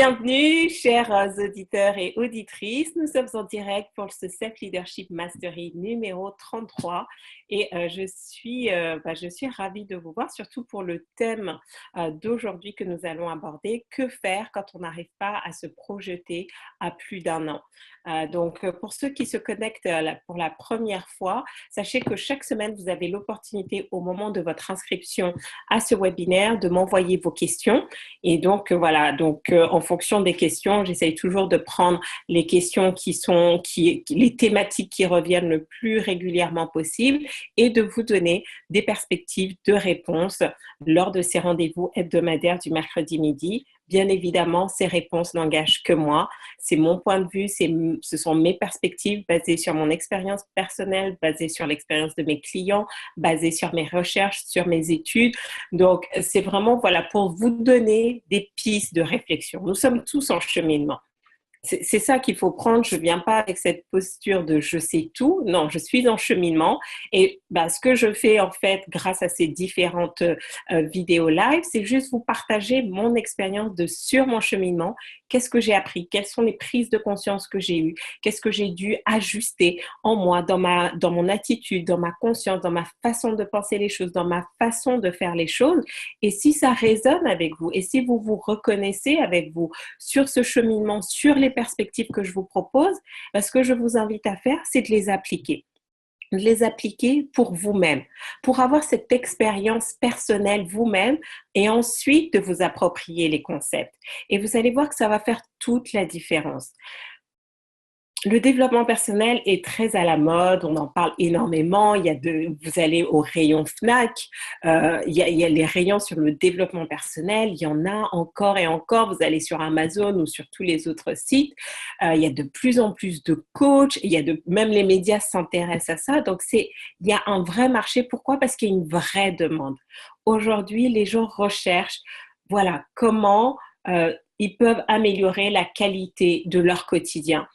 Bienvenue, chers auditeurs et auditrices. Nous sommes en direct pour ce Self-Leadership Mastery numéro 33 et je suis ravie de vous voir, surtout pour le thème d'aujourd'hui que nous allons aborder. Que faire quand on n'arrive pas à se projeter à plus d'un an? Donc, pour ceux qui se connectent pour la première fois, sachez que chaque semaine, vous avez l'opportunité au moment de votre inscription à ce webinaire de m'envoyer vos questions. Et donc, en fonction des questions, j'essaye toujours de prendre les questions les thématiques qui reviennent le plus régulièrement possible et de vous donner des perspectives de réponse lors de ces rendez-vous hebdomadaires du mercredi midi. Bien évidemment, ces réponses n'engagent que moi. C'est mon point de vue, ce sont mes perspectives basées sur mon expérience personnelle, basées sur l'expérience de mes clients, basées sur mes recherches, sur mes études. Donc, c'est vraiment pour vous donner des pistes de réflexion. Nous sommes tous en cheminement. C'est ça qu'il faut prendre. Je ne viens pas avec cette posture de je sais tout. Non, je suis en cheminement. Et ce que je fais en fait grâce à ces différentes vidéos live, c'est juste vous partager mon expérience sur mon cheminement. Qu'est-ce que j'ai appris? Quelles sont les prises de conscience que j'ai eues? Qu'est-ce que j'ai dû ajuster en moi, dans mon attitude, dans ma conscience, dans ma façon de penser les choses, dans ma façon de faire les choses? Et si ça résonne avec vous, et si vous vous reconnaissez avec vous sur ce cheminement, sur les perspectives que je vous propose, ce que je vous invite à faire, c'est de les appliquer. De les appliquer pour vous-même, pour avoir cette expérience personnelle vous-même et ensuite de vous approprier les concepts. Et vous allez voir que ça va faire toute la différence. Le développement personnel est très à la mode, on en parle énormément. Vous allez au rayon Fnac, il y a les rayons sur le développement personnel, il y en a encore et encore. Vous allez sur Amazon ou sur tous les autres sites, il y a de plus en plus de coachs, même les médias s'intéressent à ça. Donc, il y a un vrai marché. Pourquoi? Parce qu'il y a une vraie demande. Aujourd'hui, les gens recherchent, comment ils peuvent améliorer la qualité de leur quotidien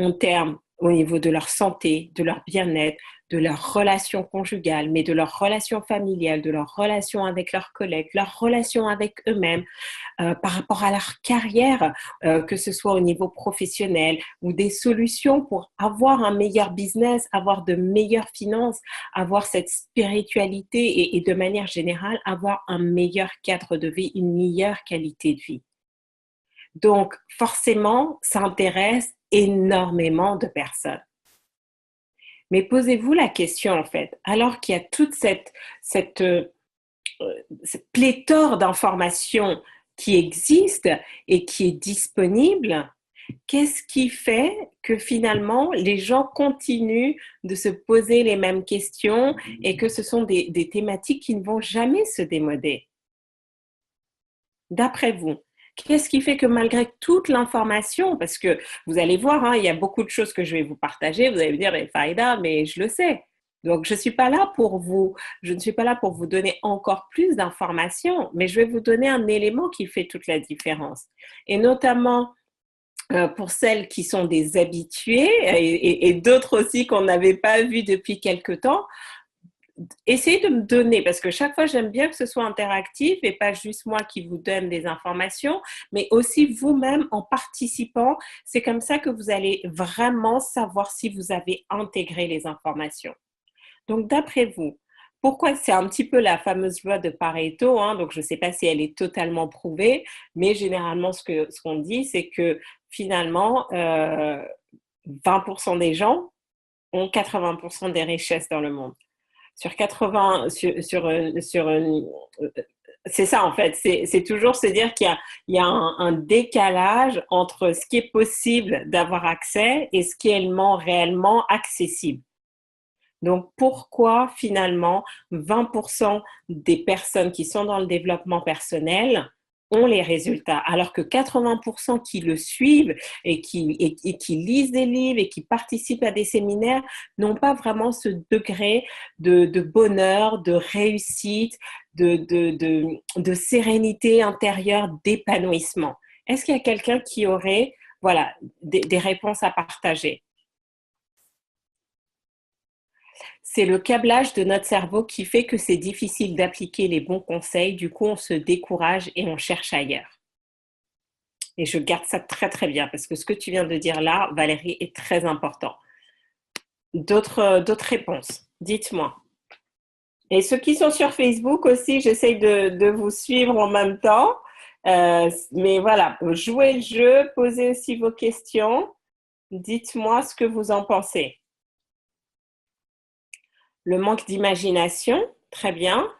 en termes au niveau de leur santé, de leur bien-être, de leur relation conjugale, mais de leur relation familiale, de leur relation avec leurs collègues, leur relation avec eux-mêmes, par rapport à leur carrière, que ce soit au niveau professionnel, ou des solutions pour avoir un meilleur business, avoir de meilleures finances, avoir cette spiritualité et de manière générale, avoir un meilleur cadre de vie, une meilleure qualité de vie. Donc, forcément, ça intéresse énormément de personnes. Mais posez-vous la question, en fait, alors qu'il y a toute cette pléthore d'informations qui existent et qui est disponible, qu'est-ce qui fait que finalement, les gens continuent de se poser les mêmes questions et que ce sont des thématiques qui ne vont jamais se démoder? D'après vous, qu'est-ce qui fait que malgré toute l'information, parce que vous allez voir, il y a beaucoup de choses que je vais vous partager, vous allez me dire, mais Fahida, mais je le sais. Donc, je ne suis pas là pour vous donner encore plus d'informations, mais je vais vous donner un élément qui fait toute la différence. Et notamment, pour celles qui sont des habituées et d'autres aussi qu'on n'avait pas vues depuis quelque temps, essayez de me donner, parce que chaque fois, j'aime bien que ce soit interactif et pas juste moi qui vous donne des informations, mais aussi vous-même en participant. C'est comme ça que vous allez vraiment savoir si vous avez intégré les informations. Donc, d'après vous, pourquoi c'est un petit peu la fameuse loi de Pareto, donc je ne sais pas si elle est totalement prouvée, mais généralement, ce qu'on dit, c'est que finalement, 20% des gens ont 80% des richesses dans le monde. Sur 80, c'est ça en fait, c'est toujours se dire qu'il y a un décalage entre ce qui est possible d'avoir accès et ce qui est réellement accessible. Donc, pourquoi finalement 20% des personnes qui sont dans le développement personnel ont les résultats, alors que 80% qui le suivent et qui lisent des livres et qui participent à des séminaires n'ont pas vraiment ce degré de bonheur, de réussite, de sérénité intérieure, d'épanouissement? Est-ce qu'il y a quelqu'un qui aurait des réponses à partager? C'est le câblage de notre cerveau qui fait que c'est difficile d'appliquer les bons conseils. Du coup, on se décourage et on cherche ailleurs. Et je garde ça très très bien parce que ce que tu viens de dire là, Valérie, est très important. D'autres réponses? Dites-moi. Et ceux qui sont sur Facebook aussi, j'essaye de vous suivre en même temps. Mais voilà, jouez le jeu, posez aussi vos questions. Dites-moi ce que vous en pensez. Le manque d'imagination, très bien.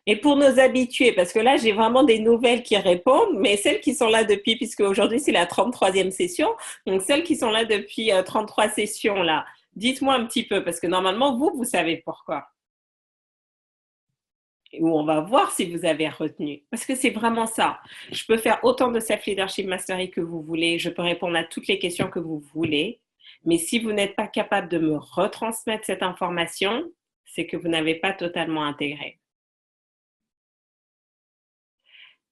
Et pour nos habitués, parce que là, j'ai vraiment des nouvelles qui répondent, mais celles qui sont là depuis, puisque aujourd'hui, c'est la 33e session, donc celles qui sont là depuis 33 sessions, là, dites-moi un petit peu, parce que normalement, vous savez pourquoi. Où on va voir si vous avez retenu. Parce que c'est vraiment ça. Je peux faire autant de Self-Leadership Mastery que vous voulez, je peux répondre à toutes les questions que vous voulez, mais si vous n'êtes pas capable de me retransmettre cette information, c'est que vous n'avez pas totalement intégré.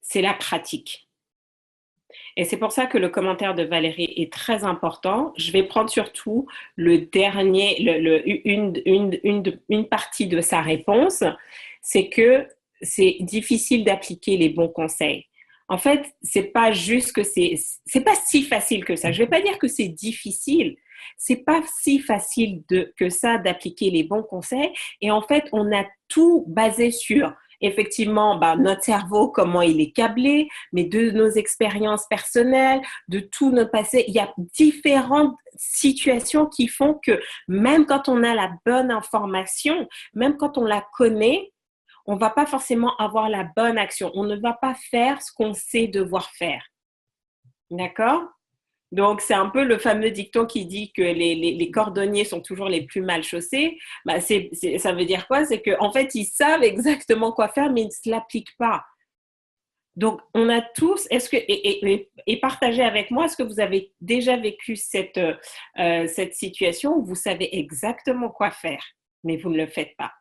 C'est la pratique. Et c'est pour ça que le commentaire de Valérie est très important. Je vais prendre surtout le dernier, une partie de sa réponse, c'est que c'est difficile d'appliquer les bons conseils. En fait, c'est pas juste que c'est pas si facile que ça. Je vais pas dire que c'est difficile. C'est pas si facile que ça d'appliquer les bons conseils. Et en fait, on a tout basé sur effectivement notre cerveau, comment il est câblé, mais de nos expériences personnelles, de tout notre passé. Il y a différentes situations qui font que même quand on a la bonne information, même quand on la connaît, on ne va pas forcément avoir la bonne action. On ne va pas faire ce qu'on sait devoir faire. D'accord? Donc, c'est un peu le fameux dicton qui dit que les cordonniers sont toujours les plus mal chaussés. Ça veut dire quoi? C'est qu'en fait, ils savent exactement quoi faire, mais ils ne se l'appliquent pas. Donc, on a tous, et partagez avec moi, est-ce que vous avez déjà vécu cette situation où vous savez exactement quoi faire, mais vous ne le faites pas?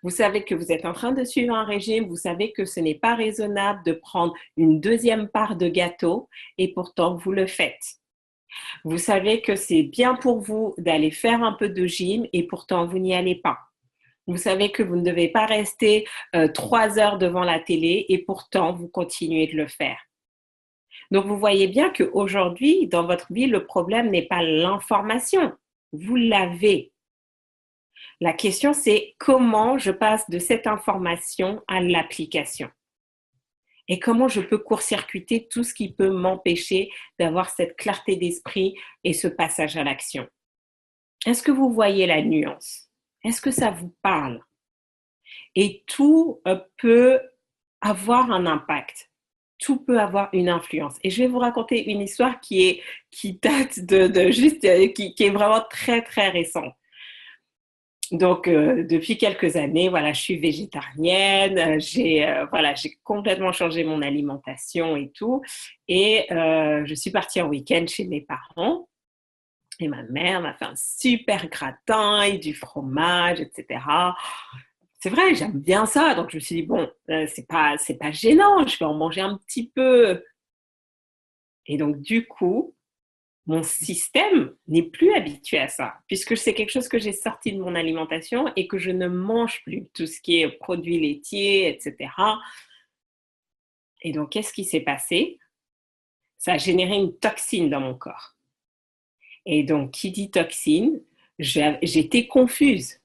Vous savez que vous êtes en train de suivre un régime, vous savez que ce n'est pas raisonnable de prendre une deuxième part de gâteau, et pourtant vous le faites. Vous savez que c'est bien pour vous d'aller faire un peu de gym, et pourtant vous n'y allez pas. Vous savez que vous ne devez pas rester 3 heures devant la télé et pourtant vous continuez de le faire. Donc vous voyez bien qu'aujourd'hui, dans votre vie, le problème n'est pas l'information. Vous l'avez. La question, c'est comment je passe de cette information à l'application et comment je peux court-circuiter tout ce qui peut m'empêcher d'avoir cette clarté d'esprit et ce passage à l'action. Est-ce que vous voyez la nuance? Est-ce que ça vous parle? Et tout peut avoir un impact. Tout peut avoir une influence. Et je vais vous raconter une histoire qui date qui est vraiment très, très récente. Donc, depuis quelques années, voilà, je suis végétarienne, j'ai complètement changé mon alimentation et tout. Et je suis partie en week-end chez mes parents. Et ma mère m'a fait un super gratin et du fromage, etc. C'est vrai, j'aime bien ça. Donc, je me suis dit, bon, c'est pas gênant, je vais en manger un petit peu. Et donc, du coup, mon système n'est plus habitué à ça, puisque c'est quelque chose que j'ai sorti de mon alimentation et que je ne mange plus, tout ce qui est produits laitiers, etc. Et donc, qu'est-ce qui s'est passé? Ça a généré une toxine dans mon corps. Et donc, qui dit toxine, j'étais confuse.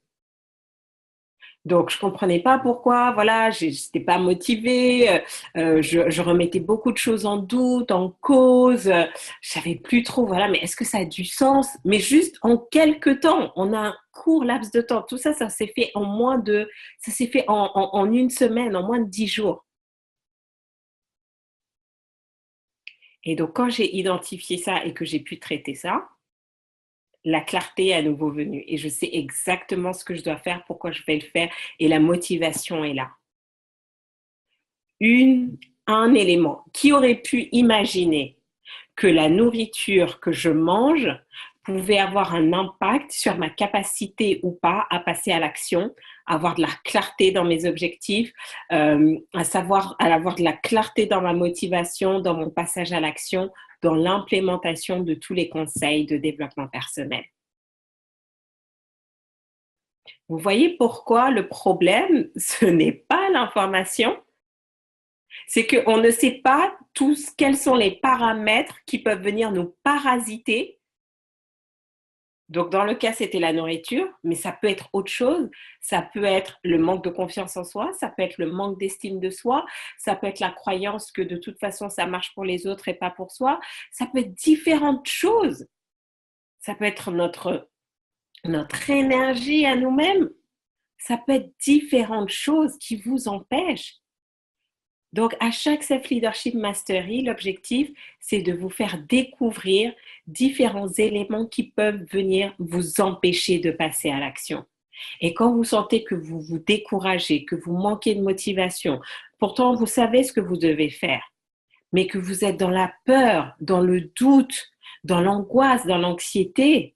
Donc, je ne comprenais pas pourquoi, voilà, je n'étais pas motivée, je remettais beaucoup de choses en doute, en cause, je ne savais plus trop, voilà, mais est-ce que ça a du sens? Mais juste en quelques temps, on a un court laps de temps. Tout ça, ça s'est fait en une semaine, en moins de 10 jours. Et donc, quand j'ai identifié ça et que j'ai pu traiter ça, la clarté est à nouveau venue et je sais exactement ce que je dois faire, pourquoi je vais le faire et la motivation est là. Un élément. Qui aurait pu imaginer que la nourriture que je mange pouvait avoir un impact sur ma capacité ou pas à passer à l'action, à avoir de la clarté dans mes objectifs, à avoir de la clarté dans ma motivation, dans mon passage à l'action, dans l'implémentation de tous les conseils de développement personnel. Vous voyez pourquoi le problème, ce n'est pas l'information, C'est qu'on ne sait pas tous quels sont les paramètres qui peuvent venir nous parasiter. Donc, dans le cas, c'était la nourriture, mais ça peut être autre chose. Ça peut être le manque de confiance en soi, ça peut être le manque d'estime de soi, ça peut être la croyance que de toute façon, ça marche pour les autres et pas pour soi. Ça peut être différentes choses. Ça peut être notre énergie à nous-mêmes. Ça peut être différentes choses qui vous empêchent. Donc, à chaque Self-Leadership Mastery, l'objectif, c'est de vous faire découvrir différents éléments qui peuvent venir vous empêcher de passer à l'action. Et quand vous sentez que vous vous découragez, que vous manquez de motivation, pourtant vous savez ce que vous devez faire, mais que vous êtes dans la peur, dans le doute, dans l'angoisse, dans l'anxiété,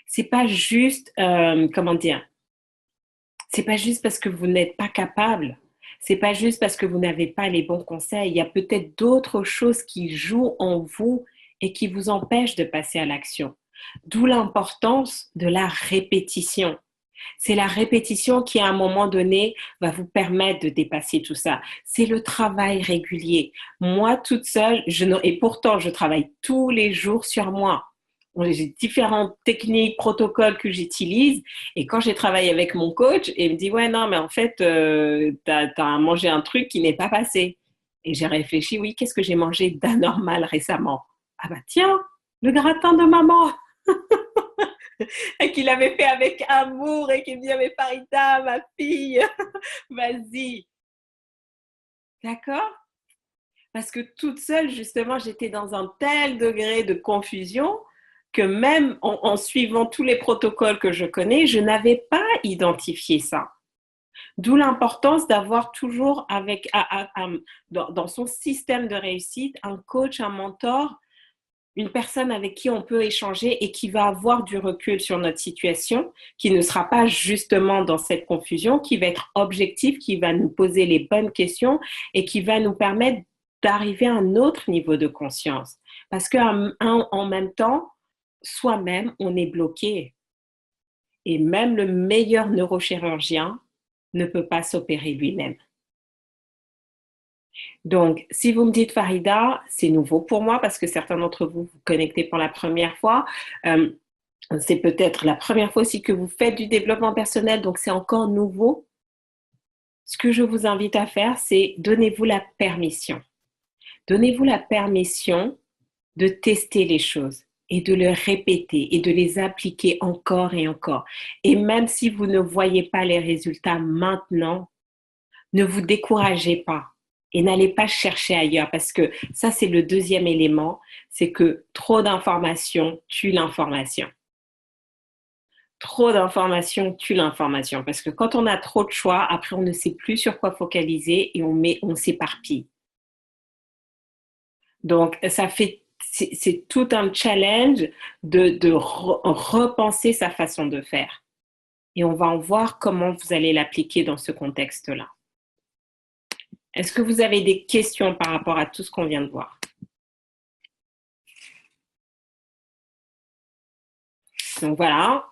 c'est pas juste, c'est pas juste parce que vous n'êtes pas capable. C'est pas juste parce que vous n'avez pas les bons conseils. Il y a peut-être d'autres choses qui jouent en vous et qui vous empêchent de passer à l'action. D'où l'importance de la répétition. C'est la répétition qui, à un moment donné, va vous permettre de dépasser tout ça. C'est le travail régulier. Moi, toute seule, et pourtant, je travaille tous les jours sur moi. J'ai différentes techniques, protocoles que j'utilise. Et quand j'ai travaillé avec mon coach, il me dit, ouais, non, mais en fait, t'as mangé un truc qui n'est pas passé. Et j'ai réfléchi, oui, qu'est-ce que j'ai mangé d'anormal récemment? Ah bah tiens, le gratin de maman et qu'il avait fait avec amour et qu'il me dit, mais Farida, ma fille, vas-y. D'accord? Parce que toute seule, justement, j'étais dans un tel degré de confusion que même en suivant tous les protocoles que je connais, je n'avais pas identifié ça. D'où l'importance d'avoir toujours dans son système de réussite un coach, un mentor, une personne avec qui on peut échanger et qui va avoir du recul sur notre situation, qui ne sera pas justement dans cette confusion, qui va être objectif, qui va nous poser les bonnes questions et qui va nous permettre d'arriver à un autre niveau de conscience. Parce qu'en même temps, soi-même, on est bloqué. Et même le meilleur neurochirurgien ne peut pas s'opérer lui-même. Donc, si vous me dites Farida, c'est nouveau pour moi parce que certains d'entre vous vous connectez pour la première fois. C'est peut-être la première fois aussi que vous faites du développement personnel, donc c'est encore nouveau. Ce que je vous invite à faire, c'est donnez-vous la permission. Donnez-vous la permission de tester les choses et de les répéter et de les appliquer encore et encore. Et même si vous ne voyez pas les résultats maintenant, ne vous découragez pas et n'allez pas chercher ailleurs parce que ça, c'est le deuxième élément, c'est que trop d'informations tue l'information. Trop d'informations tue l'information parce que quand on a trop de choix, après on ne sait plus sur quoi focaliser et on s'éparpille. Donc, c'est tout un challenge de repenser sa façon de faire. Et on va en voir comment vous allez l'appliquer dans ce contexte-là. Est-ce que vous avez des questions par rapport à tout ce qu'on vient de voir? Donc voilà.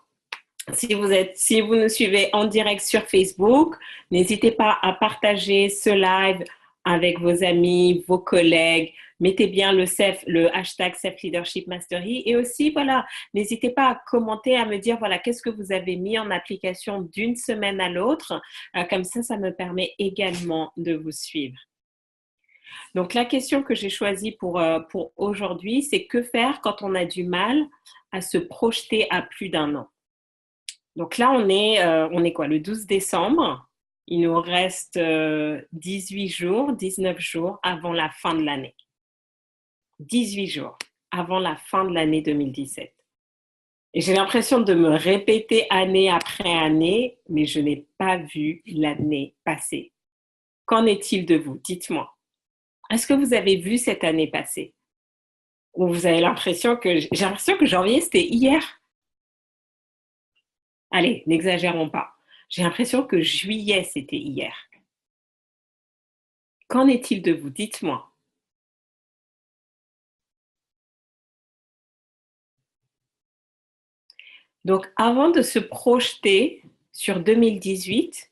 Si vous nous suivez en direct sur Facebook, n'hésitez pas à partager ce live avec vos amis, vos collègues. Mettez bien le hashtag Self Leadership Mastery. Et aussi, voilà, n'hésitez pas à commenter, à me dire, voilà, qu'est-ce que vous avez mis en application d'une semaine à l'autre. Comme ça me permet également de vous suivre. Donc, la question que j'ai choisie pour aujourd'hui, c'est que faire quand on a du mal à se projeter à plus d'un an? Donc là, on est quoi? Le 12 décembre. Il nous reste 18 jours, 19 jours avant la fin de l'année. 18 jours avant la fin de l'année 2017. Et j'ai l'impression de me répéter année après année, mais je n'ai pas vu l'année passer. Qu'en est-il de vous? Dites-moi. Est-ce que vous avez vu cette année passer? Ou vous avez j'ai l'impression que janvier, c'était hier? Allez, n'exagérons pas. J'ai l'impression que juillet, c'était hier. Qu'en est-il de vous? Dites-moi. Donc, avant de se projeter sur 2018,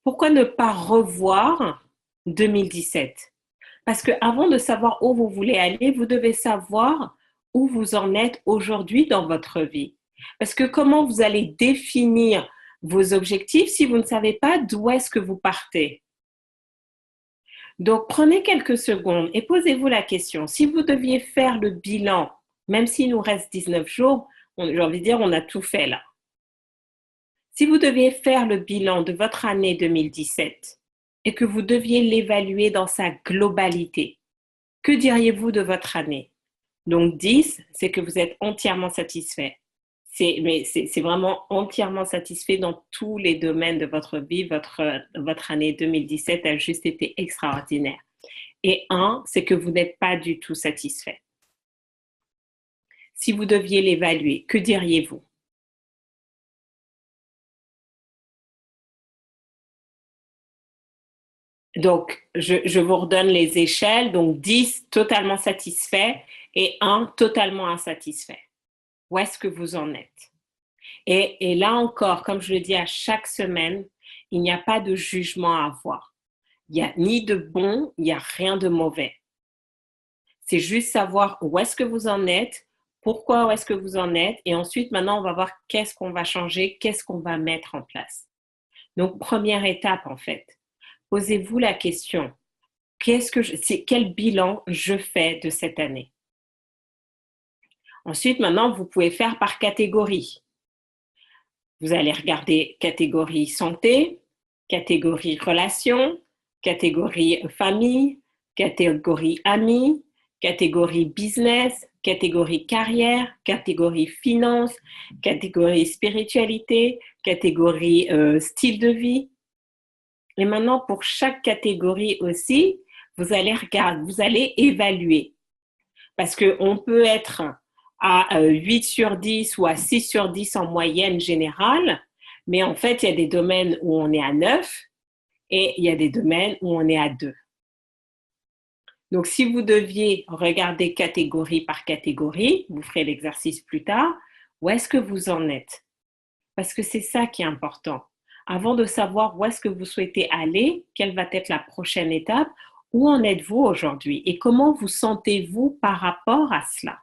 pourquoi ne pas revoir 2017. Parce que avant de savoir où vous voulez aller, vous devez savoir où vous en êtes aujourd'hui dans votre vie. Parce que comment vous allez définir vos objectifs si vous ne savez pas d'où est-ce que vous partez? Donc, prenez quelques secondes et posez-vous la question. Si vous deviez faire le bilan, même s'il nous reste 19 jours, j'ai envie de dire, on a tout fait là. Si vous deviez faire le bilan de votre année 2017 et que vous deviez l'évaluer dans sa globalité, que diriez-vous de votre année? Donc 10, c'est que vous êtes entièrement satisfait. C'est vraiment entièrement satisfait dans tous les domaines de votre vie. Votre année 2017 a juste été extraordinaire. Et 1, c'est que vous n'êtes pas du tout satisfait. Si vous deviez l'évaluer, que diriez-vous? Donc, je vous redonne les échelles. Donc, 10, totalement satisfait et 1, totalement insatisfait. Où est-ce que vous en êtes? Et là encore, comme je le dis à chaque semaine, il n'y a pas de jugement à avoir. Il n'y a ni de bon, il n'y a rien de mauvais. C'est juste savoir où est-ce que vous en êtes, pourquoi où est-ce que vous en êtes, et ensuite, maintenant, on va voir qu'est-ce qu'on va changer, qu'est-ce qu'on va mettre en place. Donc, première étape, en fait, posez-vous la question, quel bilan je fais de cette année? Ensuite, maintenant, vous pouvez faire par catégorie. Vous allez regarder catégorie santé, catégorie relation, catégorie famille, catégorie amis, catégorie business, catégorie carrière, catégorie finance, catégorie spiritualité, catégorie style de vie. Et maintenant, pour chaque catégorie aussi, vous allez évaluer. Parce qu'on peut être à 8 sur 10 ou à 6 sur 10 en moyenne générale, mais en fait, il y a des domaines où on est à 9 et il y a des domaines où on est à 2. Donc, si vous deviez regarder catégorie par catégorie, vous ferez l'exercice plus tard, où est-ce que vous en êtes? Parce que c'est ça qui est important. Avant de savoir où est-ce que vous souhaitez aller, quelle va être la prochaine étape, où en êtes-vous aujourd'hui et comment vous sentez-vous par rapport à cela?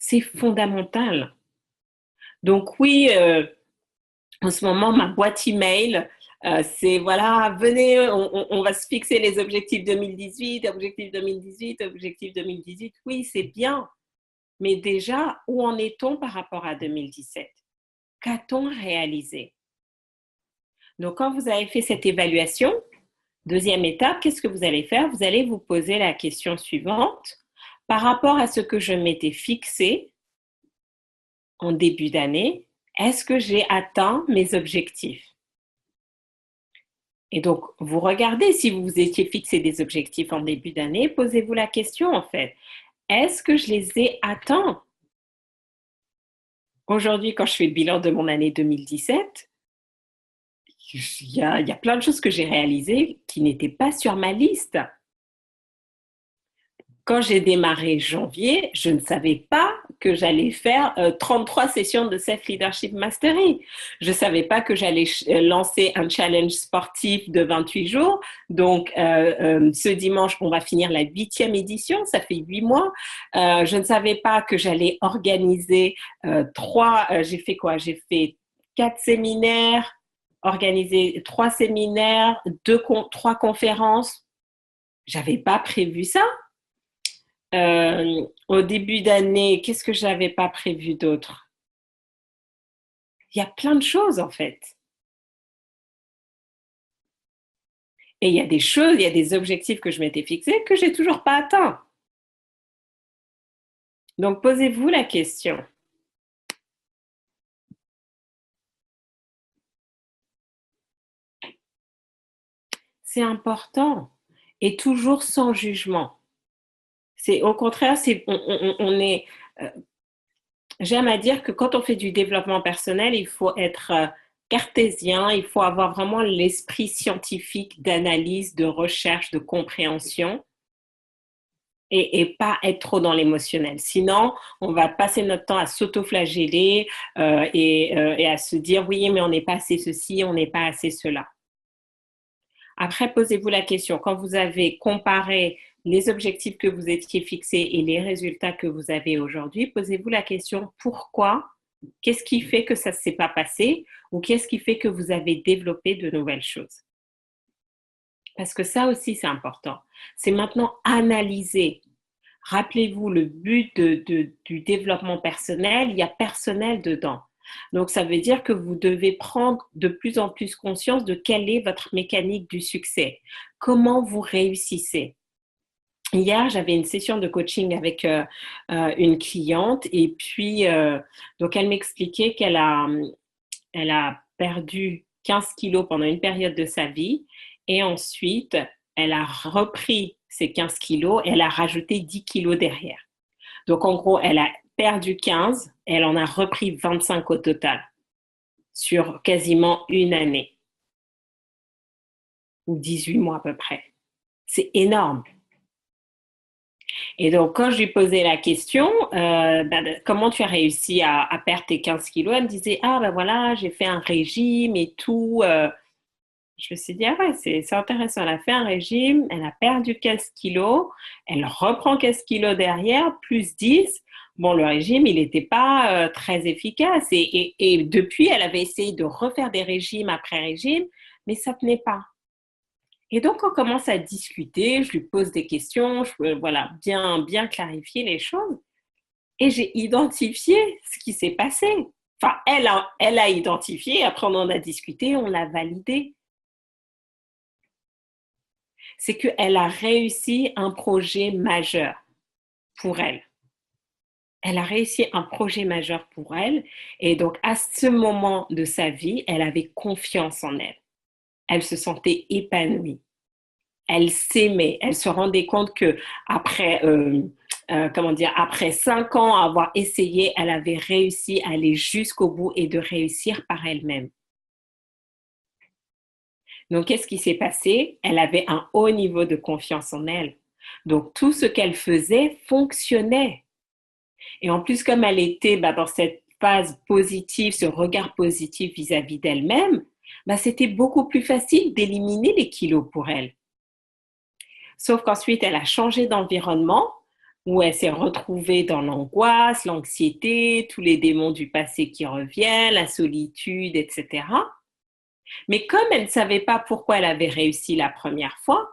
C'est fondamental. Donc oui, en ce moment, ma boîte email, c'est voilà, venez, on va se fixer les objectifs 2018, objectifs 2018, objectifs 2018. Oui, c'est bien. Mais déjà, où en est-on par rapport à 2017? Qu'a-t-on réalisé? Donc, quand vous avez fait cette évaluation, deuxième étape, qu'est-ce que vous allez faire? Vous allez vous poser la question suivante. Par rapport à ce que je m'étais fixé en début d'année, est-ce que j'ai atteint mes objectifs? Et donc, vous regardez si vous vous étiez fixé des objectifs en début d'année, posez-vous la question en fait. Est-ce que je les ai atteints? Aujourd'hui, quand je fais le bilan de mon année 2017, il y a plein de choses que j'ai réalisées qui n'étaient pas sur ma liste. Quand j'ai démarré janvier, je ne savais pas que j'allais faire 33 sessions de Self-Leadership Mastery. Je ne savais pas que j'allais lancer un challenge sportif de 28 jours. Donc, ce dimanche, on va finir la 8e édition. Ça fait 8 mois. Je ne savais pas que j'allais organiser j'ai fait quoi? J'ai fait 4 séminaires, organisé 3 séminaires, 3 conférences. J'avais pas prévu ça. Au début d'année, qu'est-ce que je n'avais pas prévu d'autre? Il y a plein de choses en fait. Et il y a des choses, il y a des objectifs que je m'étais fixés que j'ai toujours pas atteints. Donc posez-vous la question. C'est important et toujours sans jugement. C'est au contraire, on est. J'aime à dire que quand on fait du développement personnel, il faut être cartésien, il faut avoir vraiment l'esprit scientifique d'analyse, de recherche, de compréhension et pas être trop dans l'émotionnel. Sinon, on va passer notre temps à s'auto-flageller et à se dire oui, mais on n'est pas assez ceci, on n'est pas assez cela. Après, posez-vous la question, quand vous avez comparé les objectifs que vous étiez fixés et les résultats que vous avez aujourd'hui, posez-vous la question pourquoi? Qu'est-ce qui fait que ça ne s'est pas passé? Ou qu'est-ce qui fait que vous avez développé de nouvelles choses? Parce que ça aussi, c'est important. C'est maintenant analyser. Rappelez-vous, le but du développement personnel, il y a personnel dedans. Donc, ça veut dire que vous devez prendre de plus en plus conscience de quelle est votre mécanique du succès. Comment vous réussissez. Hier, j'avais une session de coaching avec une cliente et puis, donc, elle m'expliquait elle a perdu 15 kilos pendant une période de sa vie et ensuite, elle a repris ces 15 kilos et elle a rajouté 10 kilos derrière. Donc, en gros, elle a perdu 15 et elle en a repris 25 au total sur quasiment une année ou 18 mois à peu près. C'est énorme. Et donc, quand je lui posais la question, comment tu as réussi à perdre tes 15 kilos, elle me disait, ah ben voilà, j'ai fait un régime et tout. Je me suis dit, ah ouais, c'est intéressant. Elle a fait un régime, elle a perdu 15 kilos, elle reprend 15 kilos derrière, plus 10. Bon, le régime, il n'était pas très efficace. Et depuis, elle avait essayé de refaire des régimes après régime, mais ça ne tenait pas. Et donc, on commence à discuter, je lui pose des questions, je peux bien clarifier les choses. Et j'ai identifié ce qui s'est passé. Enfin, elle a identifié, après on en a discuté, on l'a validé. C'est qu'elle a réussi un projet majeur pour elle. Elle a réussi un projet majeur pour elle. Et donc, à ce moment de sa vie, elle avait confiance en elle. Elle se sentait épanouie. Elle s'aimait. Elle se rendait compte que après 5 ans à avoir essayé, elle avait réussi à aller jusqu'au bout et de réussir par elle-même. Donc, qu'est-ce qui s'est passé? Elle avait un haut niveau de confiance en elle. Donc, tout ce qu'elle faisait fonctionnait. Et en plus, comme elle était dans cette phase positive, ce regard positif vis-à-vis d'elle-même, c'était beaucoup plus facile d'éliminer les kilos pour elle. Sauf qu'ensuite, elle a changé d'environnement où elle s'est retrouvée dans l'angoisse, l'anxiété, tous les démons du passé qui reviennent, la solitude, etc. Mais comme elle ne savait pas pourquoi elle avait réussi la première fois,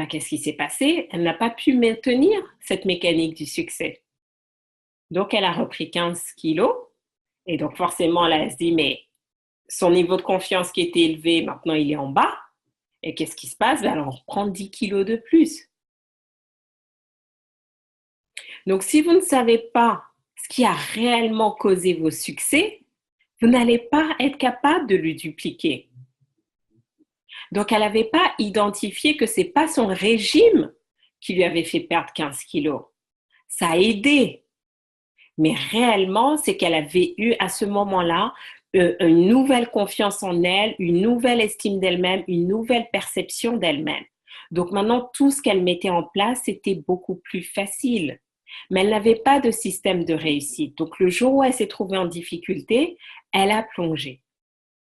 qu'est-ce qui s'est passé? Elle n'a pas pu maintenir cette mécanique du succès. Donc, elle a repris 15 kilos. Et donc, forcément, là, elle se dit, mais son niveau de confiance qui était élevé, maintenant, il est en bas. Et qu'est-ce qui se passe? Elle en reprend 10 kilos de plus. Donc, si vous ne savez pas ce qui a réellement causé vos succès, vous n'allez pas être capable de le dupliquer. Donc, elle n'avait pas identifié que ce n'est pas son régime qui lui avait fait perdre 15 kilos. Ça a aidé. Mais réellement, c'est qu'elle avait eu à ce moment-là une nouvelle confiance en elle, une nouvelle estime d'elle-même, une nouvelle perception d'elle-même. Donc maintenant, tout ce qu'elle mettait en place, c'était beaucoup plus facile. Mais elle n'avait pas de système de réussite. Donc le jour où elle s'est trouvée en difficulté, elle a plongé.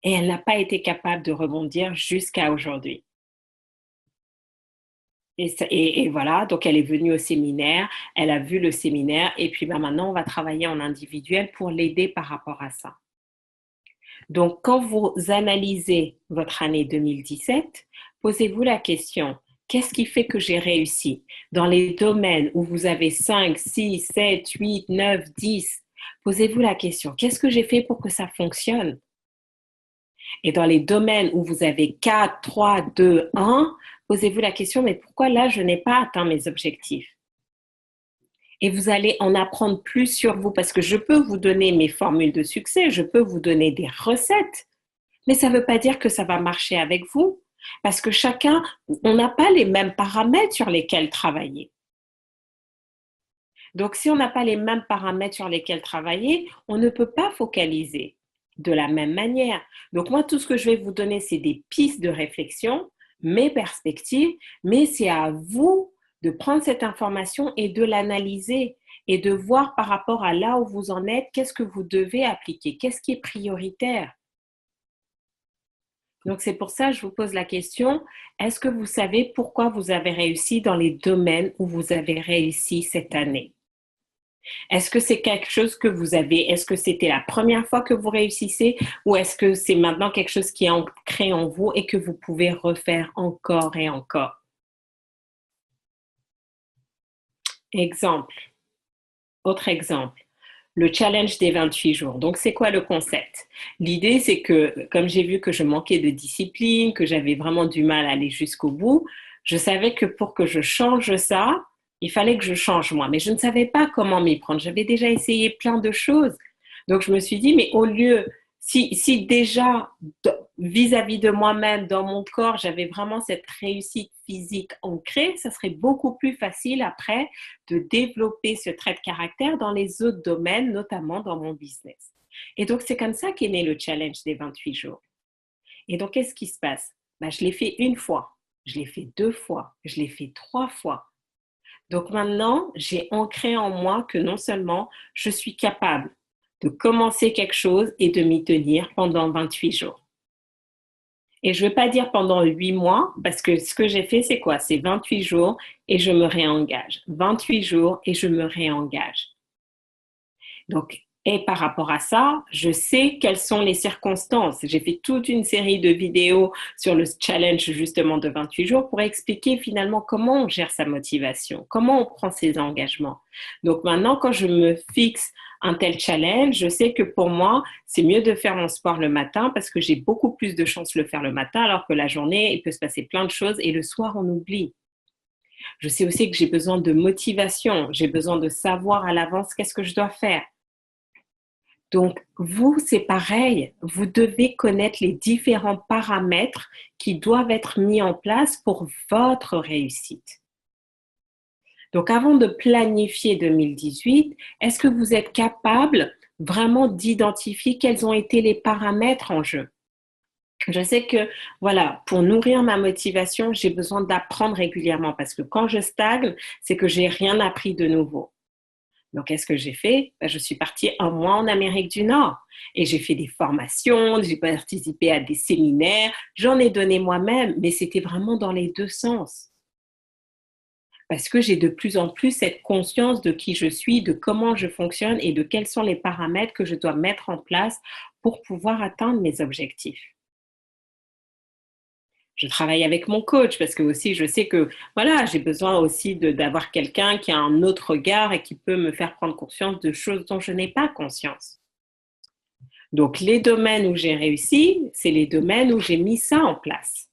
Et elle n'a pas été capable de rebondir jusqu'à aujourd'hui. Et voilà, donc elle est venue au séminaire, elle a vu le séminaire et puis maintenant on va travailler en individuel pour l'aider par rapport à ça. Donc quand vous analysez votre année 2017, posez-vous la question, qu'est-ce qui fait que j'ai réussi? Dans les domaines où vous avez 5, 6, 7, 8, 9, 10, posez-vous la question, qu'est-ce que j'ai fait pour que ça fonctionne? Et dans les domaines où vous avez 4, 3, 2, 1, posez-vous la question, mais pourquoi là, je n'ai pas atteint mes objectifs? Et vous allez en apprendre plus sur vous parce que je peux vous donner mes formules de succès, je peux vous donner des recettes, mais ça ne veut pas dire que ça va marcher avec vous parce que chacun, on n'a pas les mêmes paramètres sur lesquels travailler. Donc, si on n'a pas les mêmes paramètres sur lesquels travailler, on ne peut pas focaliser de la même manière. Donc, moi, tout ce que je vais vous donner, c'est des pistes de réflexion, mes perspectives, mais c'est à vous de prendre cette information et de l'analyser et de voir par rapport à là où vous en êtes, qu'est-ce que vous devez appliquer, qu'est-ce qui est prioritaire. Donc, c'est pour ça que je vous pose la question, est-ce que vous savez pourquoi vous avez réussi dans les domaines où vous avez réussi cette année? Est-ce que c'est quelque chose que vous avez, est-ce que c'était la première fois que vous réussissez ou est-ce que c'est maintenant quelque chose qui est ancré en vous et que vous pouvez refaire encore et encore? Exemple, autre exemple. Le challenge des 28 jours. Donc, c'est quoi le concept? L'idée, c'est que, comme j'ai vu que je manquais de discipline, que j'avais vraiment du mal à aller jusqu'au bout, je savais que pour que je change ça, il fallait que je change moi. Mais je ne savais pas comment m'y prendre. J'avais déjà essayé plein de choses. Donc, je me suis dit, mais au lieu, si déjà vis-à-vis de moi-même, dans mon corps, j'avais vraiment cette réussite physique ancrée, ça serait beaucoup plus facile après de développer ce trait de caractère dans les autres domaines, notamment dans mon business. Et donc, c'est comme ça qu'est né le challenge des 28 jours. Et donc, qu'est-ce qui se passe? Ben, je l'ai fait une fois, je l'ai fait deux fois, je l'ai fait trois fois. Donc maintenant, j'ai ancré en moi que non seulement je suis capable de commencer quelque chose et de m'y tenir pendant 28 jours. Et je ne veux pas dire pendant 8 mois, parce que ce que j'ai fait, c'est quoi? C'est 28 jours et je me réengage. 28 jours et je me réengage. Donc, et par rapport à ça, je sais quelles sont les circonstances. J'ai fait toute une série de vidéos sur le challenge justement de 28 jours pour expliquer finalement comment on gère sa motivation, comment on prend ses engagements. Donc maintenant, quand je me fixe un tel challenge, je sais que pour moi, c'est mieux de faire mon sport le matin parce que j'ai beaucoup plus de chances de le faire le matin alors que la journée, il peut se passer plein de choses et le soir, on oublie. Je sais aussi que j'ai besoin de motivation, j'ai besoin de savoir à l'avance qu'est-ce que je dois faire. Donc, vous, c'est pareil. Vous devez connaître les différents paramètres qui doivent être mis en place pour votre réussite. Donc, avant de planifier 2018, est-ce que vous êtes capable vraiment d'identifier quels ont été les paramètres en jeu? Je sais que, voilà, pour nourrir ma motivation, j'ai besoin d'apprendre régulièrement parce que quand je stagne, c'est que j'ai rien appris de nouveau. Donc, qu'est-ce que j'ai fait? Je suis partie un mois en Amérique du Nord et j'ai fait des formations, j'ai participé à des séminaires, j'en ai donné moi-même, mais c'était vraiment dans les deux sens. Parce que j'ai de plus en plus cette conscience de qui je suis, de comment je fonctionne et de quels sont les paramètres que je dois mettre en place pour pouvoir atteindre mes objectifs. Je travaille avec mon coach parce que aussi je sais que voilà, j'ai besoin aussi d'avoir quelqu'un qui a un autre regard et qui peut me faire prendre conscience de choses dont je n'ai pas conscience. Donc les domaines où j'ai réussi, c'est les domaines où j'ai mis ça en place.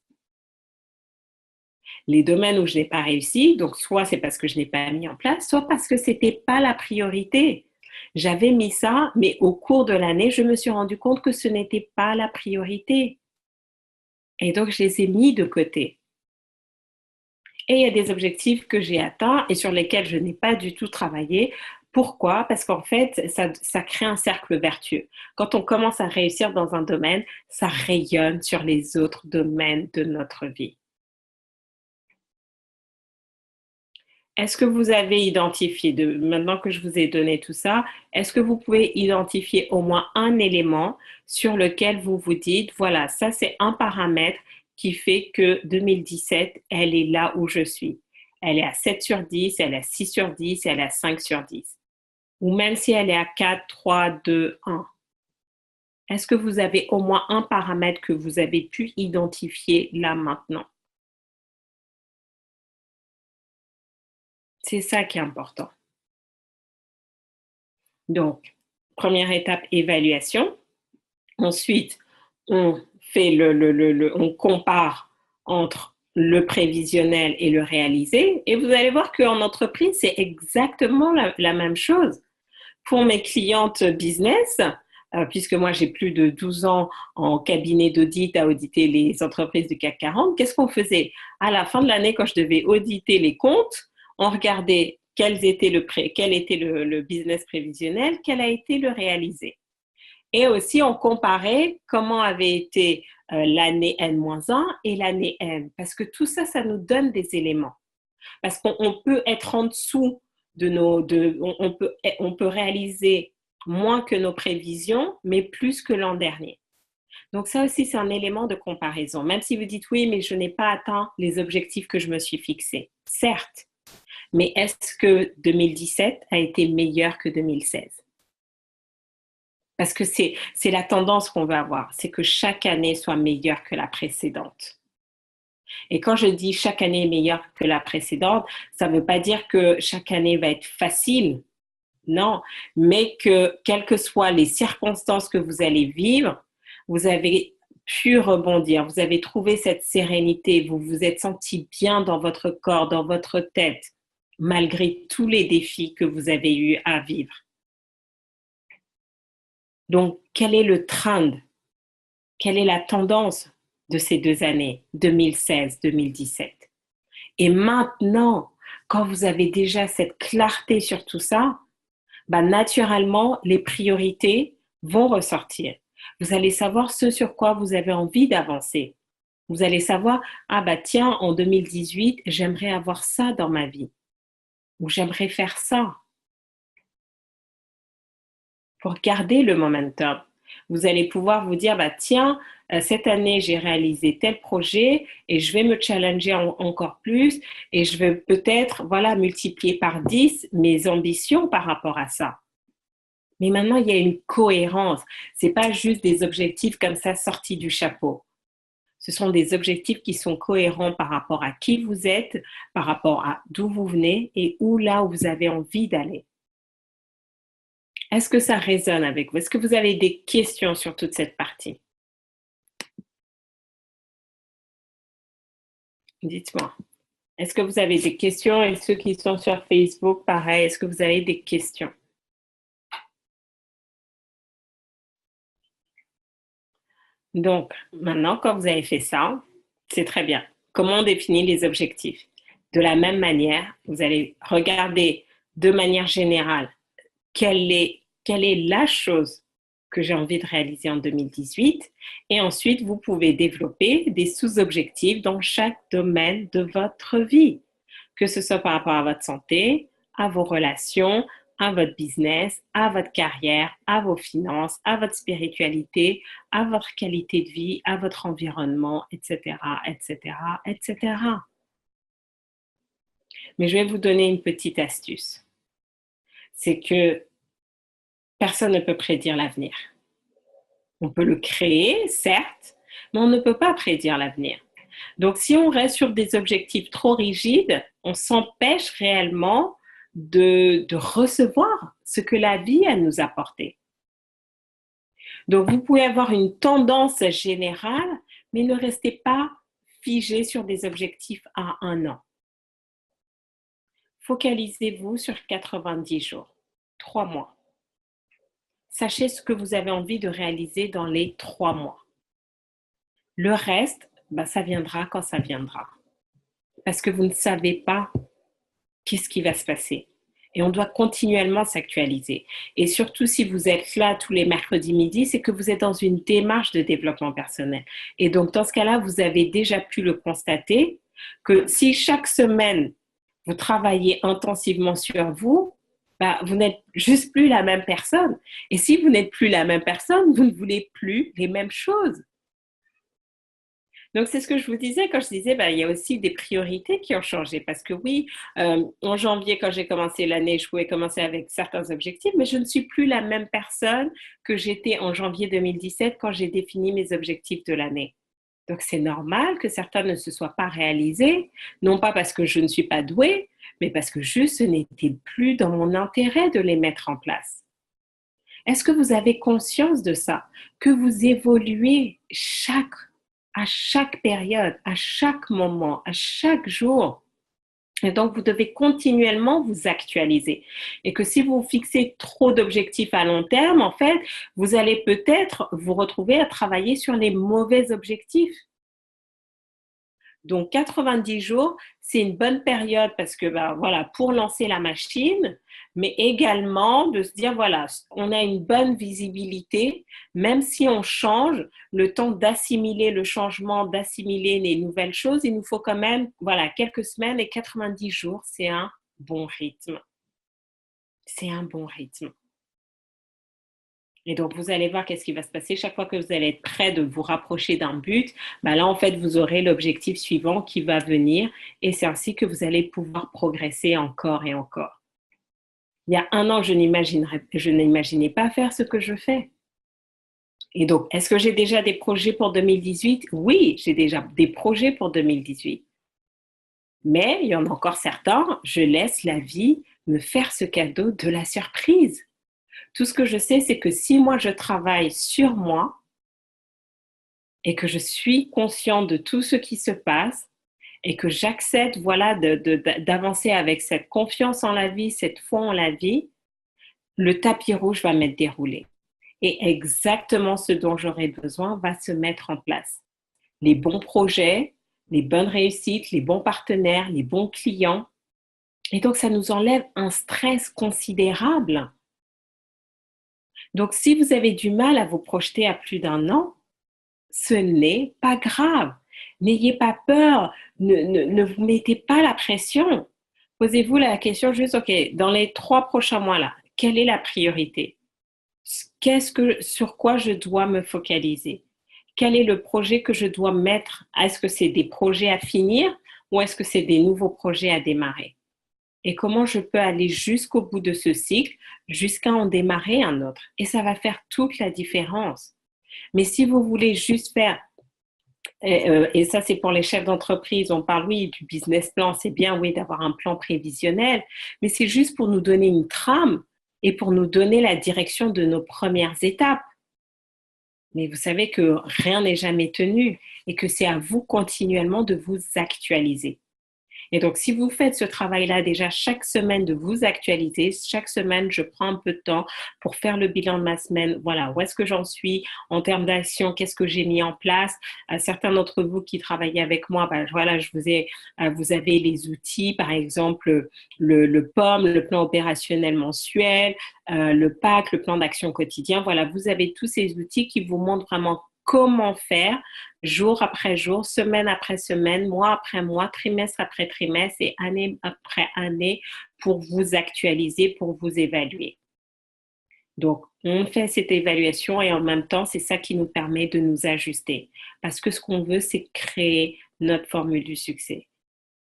Les domaines où je n'ai pas réussi, donc soit c'est parce que je n'ai pas mis en place, soit parce que c'était pas la priorité. J'avais mis ça, mais au cours de l'année, je me suis rendu compte que ce n'était pas la priorité. Et donc je les ai mis de côté. Et il y a des objectifs que j'ai atteints et sur lesquels je n'ai pas du tout travaillé. Pourquoi? Parce qu'en fait, ça crée un cercle vertueux. Quand on commence à réussir dans un domaine, ça rayonne sur les autres domaines de notre vie. Est-ce que vous avez identifié, maintenant que je vous ai donné tout ça, est-ce que vous pouvez identifier au moins un élément sur lequel vous vous dites, voilà, ça c'est un paramètre qui fait que 2017, elle est là où je suis. Elle est à 7 sur 10, elle est à 6 sur 10, elle est à 5 sur 10. Ou même si elle est à 4, 3, 2, 1. Est-ce que vous avez au moins un paramètre que vous avez pu identifier là maintenant? C'est ça qui est important. Donc, première étape, évaluation. Ensuite, on fait on compare entre le prévisionnel et le réalisé. Et vous allez voir qu'en entreprise, c'est exactement la même chose. Pour mes clientes business, puisque moi j'ai plus de 12 ans en cabinet d'audit à auditer les entreprises du CAC 40, qu'est-ce qu'on faisait? À la fin de l'année, quand je devais auditer les comptes, on regardait quel était le business prévisionnel, quel a été le réalisé. Et aussi, on comparait comment avait été l'année N-1 et l'année N. Parce que tout ça, ça nous donne des éléments. Parce qu'on peut être en dessous on peut réaliser moins que nos prévisions, mais plus que l'an dernier. Donc ça aussi, c'est un élément de comparaison. Même si vous dites oui, mais je n'ai pas atteint les objectifs que je me suis fixés. Certes, mais est-ce que 2017 a été meilleur que 2016? Parce que c'est la tendance qu'on veut avoir, c'est que chaque année soit meilleure que la précédente. Et quand je dis chaque année est meilleure que la précédente, ça ne veut pas dire que chaque année va être facile, non, mais que quelles que soient les circonstances que vous allez vivre, vous avez pu rebondir, vous avez trouvé cette sérénité, vous vous êtes senti bien dans votre corps, dans votre tête, malgré tous les défis que vous avez eu à vivre. Donc, quel est le trend? Quelle est la tendance de ces 2 années, 2016-2017? Et maintenant, quand vous avez déjà cette clarté sur tout ça, bah, naturellement, les priorités vont ressortir. Vous allez savoir ce sur quoi vous avez envie d'avancer. Vous allez savoir, ah bah tiens, en 2018, j'aimerais avoir ça dans ma vie. Ou j'aimerais faire ça. Pour garder le momentum, vous allez pouvoir vous dire, bah tiens, cette année, j'ai réalisé tel projet et je vais me challenger encore plus et je vais peut-être, voilà, multiplier par 10 mes ambitions par rapport à ça. Mais maintenant, il y a une cohérence. Ce n'est pas juste des objectifs comme ça sortis du chapeau. Ce sont des objectifs qui sont cohérents par rapport à qui vous êtes, par rapport à d'où vous venez et où là où vous avez envie d'aller. Est-ce que ça résonne avec vous? Est-ce que vous avez des questions sur toute cette partie? Dites-moi. Est-ce que vous avez des questions? Et ceux qui sont sur Facebook, pareil, est-ce que vous avez des questions? Donc, maintenant, quand vous avez fait ça, c'est très bien. Comment on définit les objectifs? De la même manière, vous allez regarder de manière générale quelle est la chose que j'ai envie de réaliser en 2018 et ensuite vous pouvez développer des sous-objectifs dans chaque domaine de votre vie, que ce soit par rapport à votre santé, à vos relations, à votre business, à votre carrière, à vos finances, à votre spiritualité, à votre qualité de vie, à votre environnement, etc., etc., etc. Mais je vais vous donner une petite astuce. C'est que personne ne peut prédire l'avenir. On peut le créer, certes, mais on ne peut pas prédire l'avenir. Donc, si on reste sur des objectifs trop rigides, on s'empêche réellement de recevoir ce que la vie a nous apporté. Donc, vous pouvez avoir une tendance générale, mais ne restez pas figé sur des objectifs à 1 an. Focalisez-vous sur 90 jours, 3 mois. Sachez ce que vous avez envie de réaliser dans les 3 mois. Le reste, bah, ça viendra quand ça viendra. Parce que vous ne savez pas qu'est-ce qui va se passer. Et on doit continuellement s'actualiser. Et surtout, si vous êtes là tous les mercredis midi, c'est que vous êtes dans une démarche de développement personnel. Et donc, dans ce cas-là, vous avez déjà pu le constater que si chaque semaine, vous travaillez intensivement sur vous, bah, vous n'êtes juste plus la même personne. Et si vous n'êtes plus la même personne, vous ne voulez plus les mêmes choses. Donc, c'est ce que je vous disais quand je disais, il y a aussi des priorités qui ont changé. Parce que oui, en janvier, quand j'ai commencé l'année, je pouvais commencer avec certains objectifs, mais je ne suis plus la même personne que j'étais en janvier 2017 quand j'ai défini mes objectifs de l'année. Donc, c'est normal que certains ne se soient pas réalisés, non pas parce que je ne suis pas douée, mais parce que juste ce n'était plus dans mon intérêt de les mettre en place. Est-ce que vous avez conscience de ça? Que vous évoluez à chaque période, à chaque moment, à chaque jour. Et donc, vous devez continuellement vous actualiser. Et que si vous fixez trop d'objectifs à long terme, en fait, vous allez peut-être vous retrouver à travailler sur les mauvais objectifs. Donc 90 jours, c'est une bonne période parce que voilà, pour lancer la machine, mais également de se dire voilà, on a une bonne visibilité, même si on change, le temps d'assimiler le changement, d'assimiler les nouvelles choses, il nous faut quand même voilà, quelques semaines et 90 jours, c'est un bon rythme. C'est un bon rythme. Et donc, vous allez voir qu'est-ce qui va se passer. Chaque fois que vous allez être prêt de vous rapprocher d'un but, bah là, en fait, vous aurez l'objectif suivant qui va venir. Et c'est ainsi que vous allez pouvoir progresser encore et encore. Il y a un an, je n'imaginais pas faire ce que je fais. Et donc, est-ce que j'ai déjà des projets pour 2018? Oui, j'ai déjà des projets pour 2018. Mais il y en a encore certains, je laisse la vie me faire ce cadeau de la surprise. Tout ce que je sais, c'est que si moi je travaille sur moi et que je suis conscient de tout ce qui se passe et que j'accepte voilà, d'avancer avec cette confiance en la vie, cette foi en la vie, le tapis rouge va m'être déroulé. Et exactement ce dont j'aurai besoin va se mettre en place. Les bons projets, les bonnes réussites, les bons partenaires, les bons clients. Et donc, ça nous enlève un stress considérable. Donc, si vous avez du mal à vous projeter à plus d'un an, ce n'est pas grave. N'ayez pas peur, ne vous mettez pas la pression. Posez-vous la question juste, OK, dans les 3 prochains mois là, quelle est la priorité? Sur quoi je dois me focaliser? Quel est le projet que je dois mettre? Est-ce que c'est des projets à finir ou est-ce que c'est des nouveaux projets à démarrer? Et comment je peux aller jusqu'au bout de ce cycle, jusqu'à en démarrer un autre? Et ça va faire toute la différence. Mais si vous voulez juste faire, et ça c'est pour les chefs d'entreprise, on parle oui du business plan, c'est bien oui d'avoir un plan prévisionnel, mais c'est juste pour nous donner une trame et pour nous donner la direction de nos premières étapes. Mais vous savez que rien n'est jamais tenu et que c'est à vous continuellement de vous actualiser. Et donc, si vous faites ce travail-là déjà chaque semaine de vous actualiser, chaque semaine, je prends un peu de temps pour faire le bilan de ma semaine. Voilà, où est-ce que j'en suis en termes d'action, qu'est-ce que j'ai mis en place. Certains d'entre vous qui travaillez avec moi, ben, voilà, vous avez les outils, par exemple, le POM, le plan opérationnel mensuel, le PAC, le plan d'action quotidien. Voilà, vous avez tous ces outils qui vous montrent vraiment comment faire jour après jour, semaine après semaine, mois après mois, trimestre après trimestre et année après année pour vous actualiser, pour vous évaluer. Donc, on fait cette évaluation et en même temps, c'est ça qui nous permet de nous ajuster. Parce que ce qu'on veut, c'est créer notre formule du succès.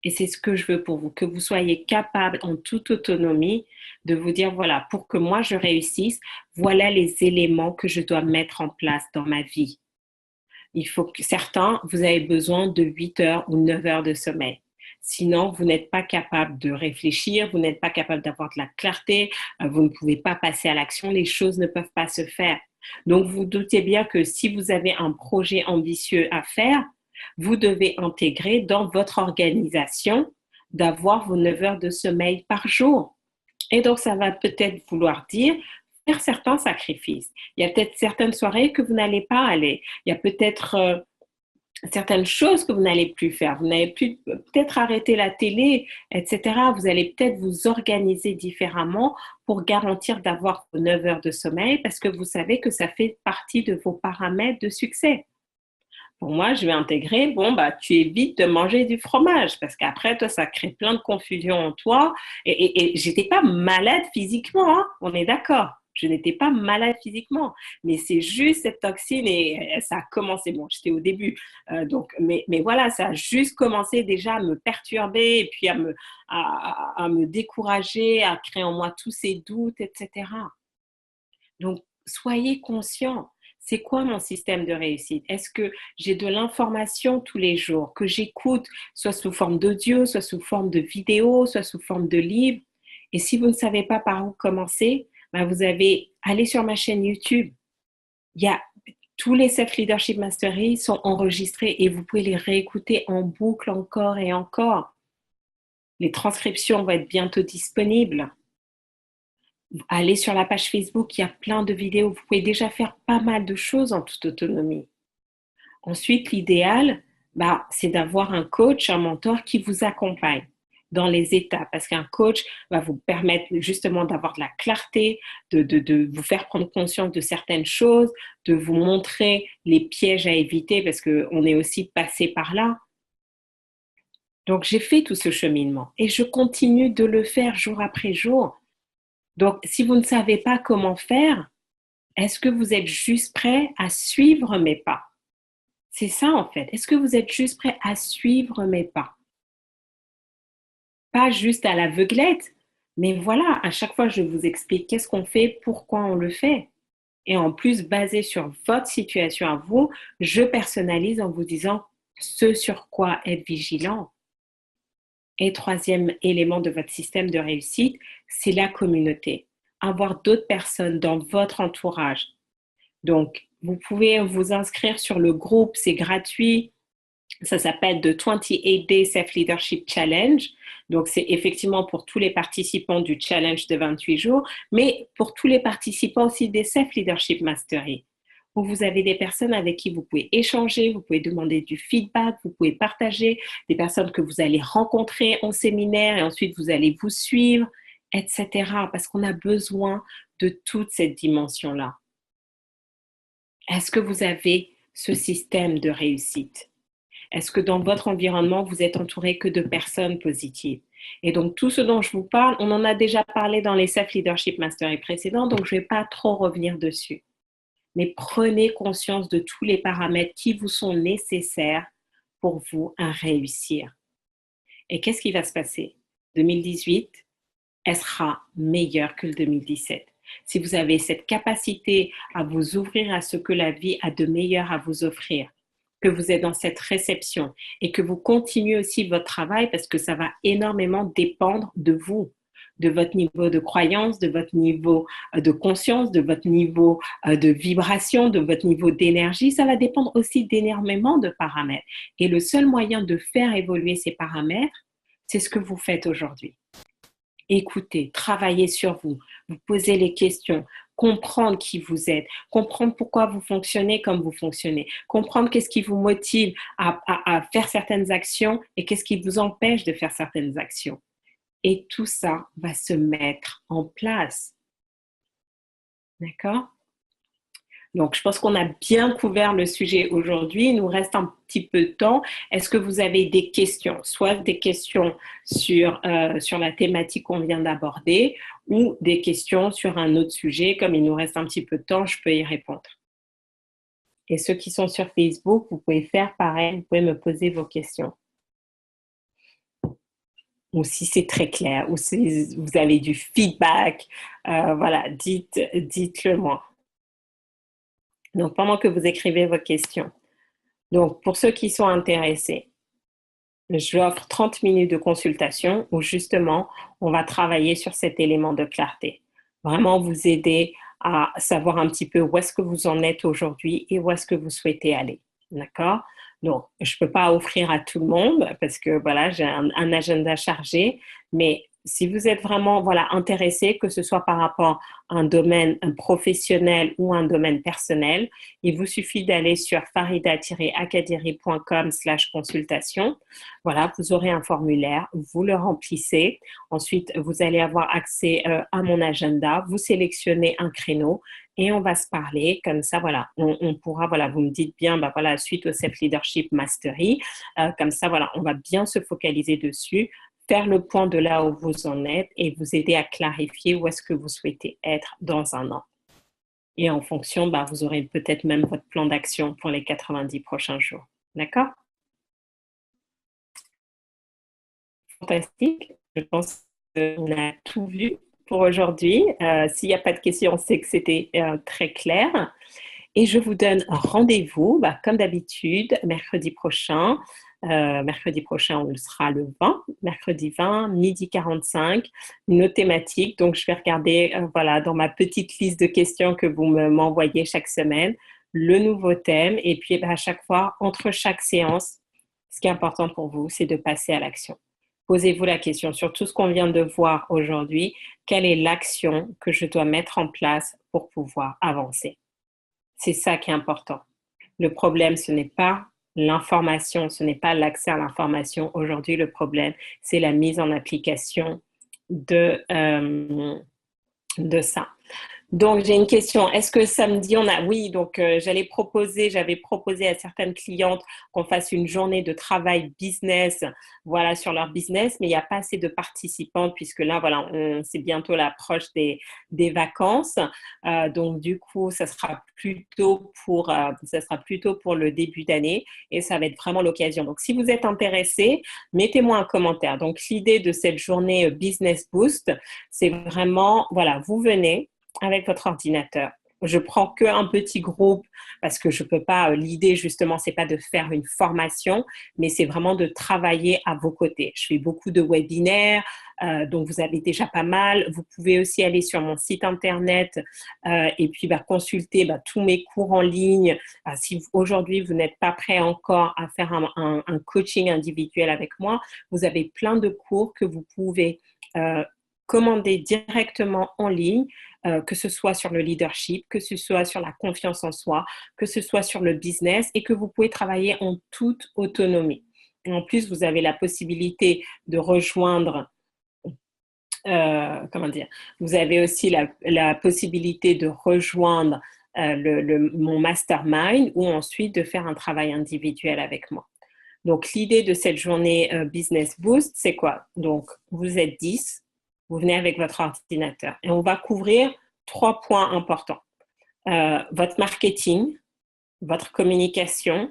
Et c'est ce que je veux pour vous, que vous soyez capable en toute autonomie de vous dire, voilà, pour que moi je réussisse, voilà les éléments que je dois mettre en place dans ma vie. Il faut que certains, vous avez besoin de 8 heures ou 9 heures de sommeil. Sinon, vous n'êtes pas capable de réfléchir, vous n'êtes pas capable d'avoir de la clarté, vous ne pouvez pas passer à l'action, les choses ne peuvent pas se faire. Donc, vous doutez bien que si vous avez un projet ambitieux à faire, vous devez intégrer dans votre organisation d'avoir vos 9 heures de sommeil par jour. Et donc, ça va peut-être vouloir dire faire certains sacrifices. Il y a peut-être certaines soirées que vous n'allez pas aller. Il y a peut-être certaines choses que vous n'allez plus faire. Vous n'allez plus peut-être arrêter la télé, etc. Vous allez peut-être vous organiser différemment pour garantir d'avoir vos 9 heures de sommeil parce que vous savez que ça fait partie de vos paramètres de succès. Pour moi, je vais intégrer, bon, bah, tu évites de manger du fromage parce qu'après, toi, ça crée plein de confusion en toi. Et j'étais pas malade physiquement, hein, on est d'accord. Je n'étais pas malade physiquement, mais c'est juste cette toxine et ça a commencé. Bon, j'étais au début, donc, mais voilà, ça a juste commencé déjà à me perturber et puis à me décourager, à créer en moi tous ces doutes, etc. Donc, soyez conscients. C'est quoi mon système de réussite? Est-ce que j'ai de l'information tous les jours que j'écoute, soit sous forme d'audio, soit sous forme de vidéo, soit sous forme de livre? Et si vous ne savez pas par où commencer, ben vous avez allez sur ma chaîne YouTube. Il y a tous les Self Leadership Mastery sont enregistrés et vous pouvez les réécouter en boucle encore et encore. Les transcriptions vont être bientôt disponibles. Allez sur la page Facebook, il y a plein de vidéos. Vous pouvez déjà faire pas mal de choses en toute autonomie. Ensuite, l'idéal, bah, c'est d'avoir un coach, un mentor qui vous accompagne dans les étapes. Parce qu'un coach va vous permettre justement d'avoir de la clarté, de vous faire prendre conscience de certaines choses, de vous montrer les pièges à éviter parce qu'on est aussi passé par là. Donc, j'ai fait tout ce cheminement et je continue de le faire jour après jour. Donc, si vous ne savez pas comment faire, Est-ce que vous êtes juste prêt à suivre mes pas? C'est ça en fait. Est-ce que vous êtes juste prêt à suivre mes pas? Pas juste à l'aveuglette, mais voilà, à chaque fois je vous explique qu'est-ce qu'on fait, pourquoi on le fait. Et en plus, basé sur votre situation à vous, je personnalise en vous disant ce sur quoi être vigilant. Et troisième élément de votre système de réussite, c'est la communauté. Avoir d'autres personnes dans votre entourage. Donc, vous pouvez vous inscrire sur le groupe, c'est gratuit. Ça s'appelle The 28 Day Self-Leadership Challenge. Donc, c'est effectivement pour tous les participants du challenge de 28 jours, mais pour tous les participants aussi des Self-Leadership Mastery, où vous avez des personnes avec qui vous pouvez échanger, vous pouvez demander du feedback, vous pouvez partager, des personnes que vous allez rencontrer en séminaire et ensuite vous allez vous suivre, etc. Parce qu'on a besoin de toute cette dimension-là. Est-ce que vous avez ce système de réussite? Est-ce que dans votre environnement, vous êtes entouré que de personnes positives? Et donc, tout ce dont je vous parle, on en a déjà parlé dans les Self-Leadership Mastery précédents, donc je ne vais pas trop revenir dessus. Mais prenez conscience de tous les paramètres qui vous sont nécessaires pour vous à réussir. Et qu'est-ce qui va se passer? 2018, elle sera meilleure que le 2017. Si vous avez cette capacité à vous ouvrir à ce que la vie a de meilleur à vous offrir, que vous êtes dans cette réception et que vous continuez aussi votre travail parce que ça va énormément dépendre de vous, de votre niveau de croyance, de votre niveau de conscience, de votre niveau de vibration, de votre niveau d'énergie. Ça va dépendre aussi d'énormément de paramètres. Et le seul moyen de faire évoluer ces paramètres, c'est ce que vous faites aujourd'hui. Écoutez, travaillez sur vous, vous posez les questions, comprendre qui vous êtes, comprendre pourquoi vous fonctionnez comme vous fonctionnez, comprendre qu'est-ce qui vous motive à faire certaines actions et qu'est-ce qui vous empêche de faire certaines actions. Et tout ça va se mettre en place. D'accord? Donc, je pense qu'on a bien couvert le sujet aujourd'hui. Il nous reste un petit peu de temps. Est-ce que vous avez des questions, soit des questions sur la thématique qu'on vient d'aborder ou des questions sur un autre sujet? Comme il nous reste un petit peu de temps, je peux y répondre. Et ceux qui sont sur Facebook, vous pouvez faire pareil. Vous pouvez me poser vos questions. Ou si c'est très clair, ou si vous avez du feedback, voilà, dites-le moi. Donc, pendant que vous écrivez vos questions. Donc, pour ceux qui sont intéressés, j'offre 30 minutes de consultation où justement, on va travailler sur cet élément de clarté. Vraiment vous aider à savoir un petit peu où est-ce que vous en êtes aujourd'hui et où est-ce que vous souhaitez aller. D'accord? Donc, je ne peux pas offrir à tout le monde parce que voilà, j'ai un agenda chargé, mais si vous êtes vraiment intéressé, que ce soit par rapport à un domaine professionnel ou un domaine personnel, il vous suffit d'aller sur farida-akadiri.com/consultation. Voilà, vous aurez un formulaire, vous le remplissez. Ensuite, vous allez avoir accès à mon agenda. Vous sélectionnez un créneau et on va se parler. Comme ça, voilà, on pourra, voilà, vous me dites bien, suite au Self Leadership Mastery. Comme ça, voilà, on va bien se focaliser dessus, faire le point de là où vous en êtes et vous aider à clarifier où est-ce que vous souhaitez être dans un an. Et en fonction, vous aurez peut-être même votre plan d'action pour les 90 prochains jours. D'accord? Fantastique. Je pense qu'on a tout vu pour aujourd'hui. S'il n'y a pas de questions, on sait que c'était très clair. Et je vous donne rendez-vous, comme d'habitude, mercredi prochain. Mercredi prochain, on sera le 20, mercredi 20, midi 45, nos thématiques. Donc, je vais regarder dans ma petite liste de questions que vous m'envoyez chaque semaine, le nouveau thème. Et puis, à chaque fois, entre chaque séance, ce qui est important pour vous, c'est de passer à l'action. Posez-vous la question sur tout ce qu'on vient de voir aujourd'hui. Quelle est l'action que je dois mettre en place pour pouvoir avancer? C'est ça qui est important. Le problème, ce n'est pas l'information, ce n'est pas l'accès à l'information. Aujourd'hui, le problème, c'est la mise en application de ça. Donc, j'ai une question. Est-ce que samedi, on a... Oui, donc j'avais proposé à certaines clientes qu'on fasse une journée de travail business, voilà, sur leur business, mais il n'y a pas assez de participantes puisque là, voilà, c'est bientôt l'approche des vacances. Donc, du coup, ça sera plutôt pour le début d'année et ça va être vraiment l'occasion. Donc, si vous êtes intéressé, mettez-moi un commentaire. Donc, l'idée de cette journée Business Boost, c'est vraiment, voilà, vous venez avec votre ordinateur. Je prends qu'un petit groupe parce que je peux pas. L'idée justement, c'est pas de faire une formation, mais c'est vraiment de travailler à vos côtés. Je fais beaucoup de webinaires, donc vous avez déjà pas mal. Vous pouvez aussi aller sur mon site internet et puis consulter tous mes cours en ligne. Si aujourd'hui vous n'êtes pas prêt encore à faire un coaching individuel avec moi, vous avez plein de cours que vous pouvez commander directement en ligne, que ce soit sur le leadership, que ce soit sur la confiance en soi, que ce soit sur le business et que vous pouvez travailler en toute autonomie. Et en plus, vous avez la possibilité de rejoindre, comment dire, vous avez aussi la possibilité de rejoindre mon mastermind ou ensuite de faire un travail individuel avec moi. Donc, l'idée de cette journée Business Boost, c'est quoi? Donc, vous êtes 10, vous venez avec votre ordinateur et on va couvrir 3 points importants. Votre marketing, votre communication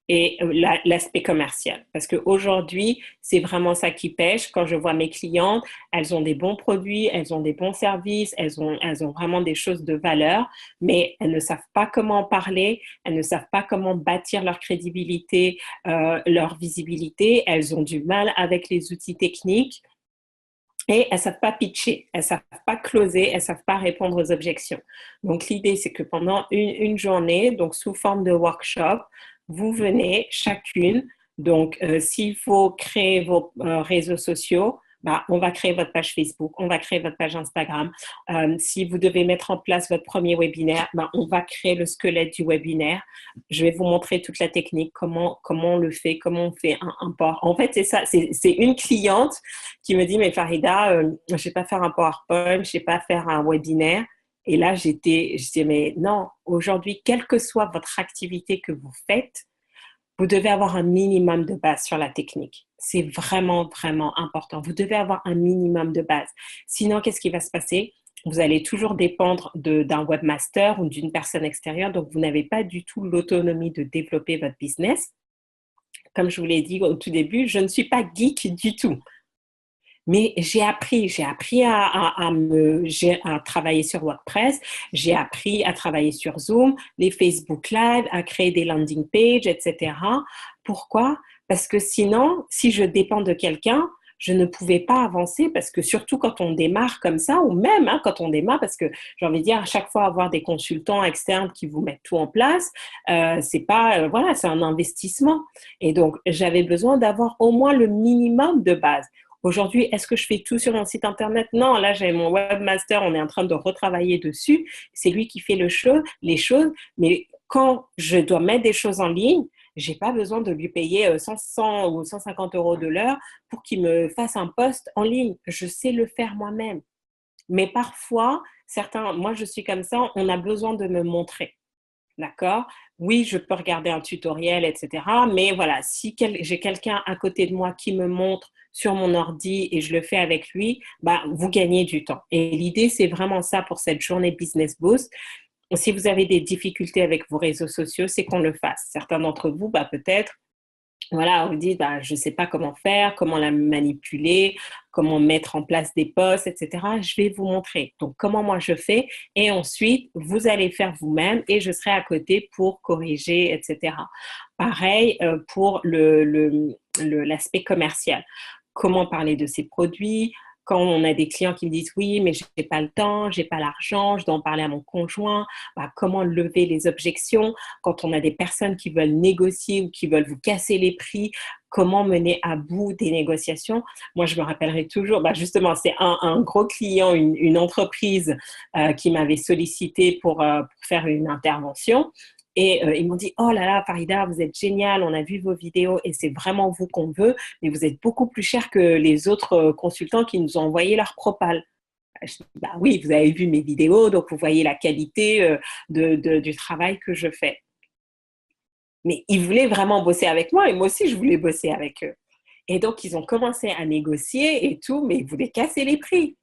et l'aspect commercial. Parce qu'aujourd'hui, c'est vraiment ça qui pêche. Quand je vois mes clientes, elles ont des bons produits, elles ont des bons services, elles ont vraiment des choses de valeur, mais elles ne savent pas comment en parler, elles ne savent pas comment bâtir leur crédibilité, leur visibilité, elles ont du mal avec les outils techniques. Et elles ne savent pas pitcher, elles ne savent pas closer, elles ne savent pas répondre aux objections. Donc, l'idée, c'est que pendant une journée, donc sous forme de workshop, vous venez chacune. Donc, s'il faut créer vos réseaux sociaux, on va créer votre page Facebook, on va créer votre page Instagram. Si vous devez mettre en place votre premier webinaire, on va créer le squelette du webinaire. Je vais vous montrer toute la technique, comment on le fait, comment on fait un port. En fait, c'est ça, c'est une cliente qui me dit, mais Farida, je ne sais pas faire un PowerPoint, je ne sais pas faire un webinaire. Et là, je dis, mais non, aujourd'hui, quelle que soit votre activité que vous faites, vous devez avoir un minimum de base sur la technique. C'est vraiment, vraiment important. Vous devez avoir un minimum de base. Sinon, qu'est-ce qui va se passer? Vous allez toujours dépendre d'un webmaster ou d'une personne extérieure, donc vous n'avez pas du tout l'autonomie de développer votre business. Comme je vous l'ai dit au tout début, je ne suis pas geek du tout. Mais j'ai appris à travailler sur WordPress, j'ai appris à travailler sur Zoom, les Facebook Live, à créer des landing pages, etc. Pourquoi? Parce que sinon, si je dépends de quelqu'un, je ne pouvais pas avancer parce que surtout quand on démarre comme ça, ou même quand on démarre, parce que j'ai envie de dire à chaque fois avoir des consultants externes qui vous mettent tout en place, c'est pas, voilà, c'est un investissement. Et donc, j'avais besoin d'avoir au moins le minimum de base. Aujourd'hui, est-ce que je fais tout sur mon site internet? Non, là, j'ai mon webmaster, on est en train de retravailler dessus. C'est lui qui fait les choses. Mais quand je dois mettre des choses en ligne, j'ai pas besoin de lui payer 100 ou 150 euros de l'heure pour qu'il me fasse un post en ligne. Je sais le faire moi-même. Mais parfois, moi je suis comme ça, on a besoin de me montrer. D'accord? Oui, je peux regarder un tutoriel, etc. Mais voilà, si j'ai quelqu'un à côté de moi qui me montre sur mon ordi et je le fais avec lui, vous gagnez du temps. Et l'idée, c'est vraiment ça pour cette journée Business Boost. Si vous avez des difficultés avec vos réseaux sociaux, c'est qu'on le fasse. Certains d'entre vous, peut-être, voilà, on vous dit, je ne sais pas comment faire, comment la manipuler, comment mettre en place des posts, etc. Je vais vous montrer. Donc, comment moi je fais et ensuite, vous allez faire vous-même et je serai à côté pour corriger, etc. Pareil pour l'aspect commercial. Comment parler de ces produits? Quand on a des clients qui me disent oui, mais je n'ai pas le temps, je n'ai pas l'argent, je dois en parler à mon conjoint, comment lever les objections? Quand on a des personnes qui veulent négocier ou qui veulent vous casser les prix, comment mener à bout des négociations? Moi, je me rappellerai toujours, justement, c'est un gros client, une entreprise qui m'avait sollicité pour faire une intervention. Et ils m'ont dit, oh là là, Farida, vous êtes génial, on a vu vos vidéos et c'est vraiment vous qu'on veut, mais vous êtes beaucoup plus cher que les autres consultants qui nous ont envoyé leur propal. Je dis, bah oui, vous avez vu mes vidéos, donc vous voyez la qualité du travail que je fais. Mais ils voulaient vraiment bosser avec moi et moi aussi, je voulais bosser avec eux. Et donc, ils ont commencé à négocier et tout, mais ils voulaient casser les prix.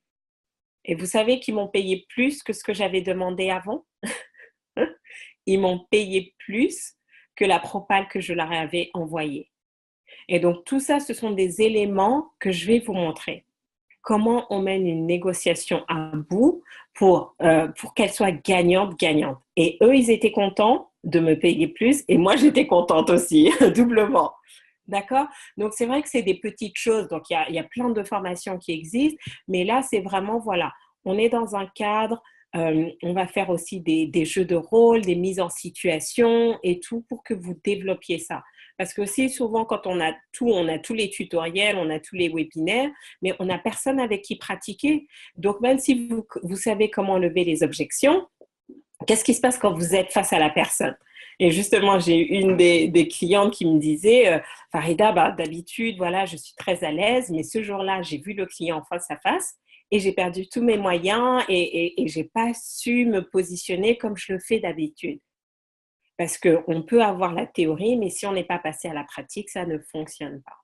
Et vous savez qu'ils m'ont payé plus que ce que j'avais demandé avant? Ils m'ont payé plus que la propale que je leur avais envoyée. Et donc, tout ça, ce sont des éléments que je vais vous montrer. Comment on mène une négociation à bout pour qu'elle soit gagnante-gagnante. Et eux, ils étaient contents de me payer plus et moi, j'étais contente aussi, doublement. D'accord? Donc, c'est vrai que c'est des petites choses. Donc, il y a plein de formations qui existent, mais là, c'est vraiment, voilà, on est dans un cadre, on va faire aussi des jeux de rôle, des mises en situation et tout pour que vous développiez ça. Parce que aussi, souvent, quand on a tous les tutoriels, on a tous les webinaires, mais on n'a personne avec qui pratiquer. Donc, même si vous savez comment lever les objections, qu'est-ce qui se passe quand vous êtes face à la personne? Et justement, j'ai eu une des clientes qui me disait, Farida, bah, d'habitude, voilà, je suis très à l'aise, mais ce jour-là, j'ai vu le client face à face et j'ai perdu tous mes moyens et je n'ai pas su me positionner comme je le fais d'habitude. Parce qu'on peut avoir la théorie, mais si on n'est pas passé à la pratique, ça ne fonctionne pas.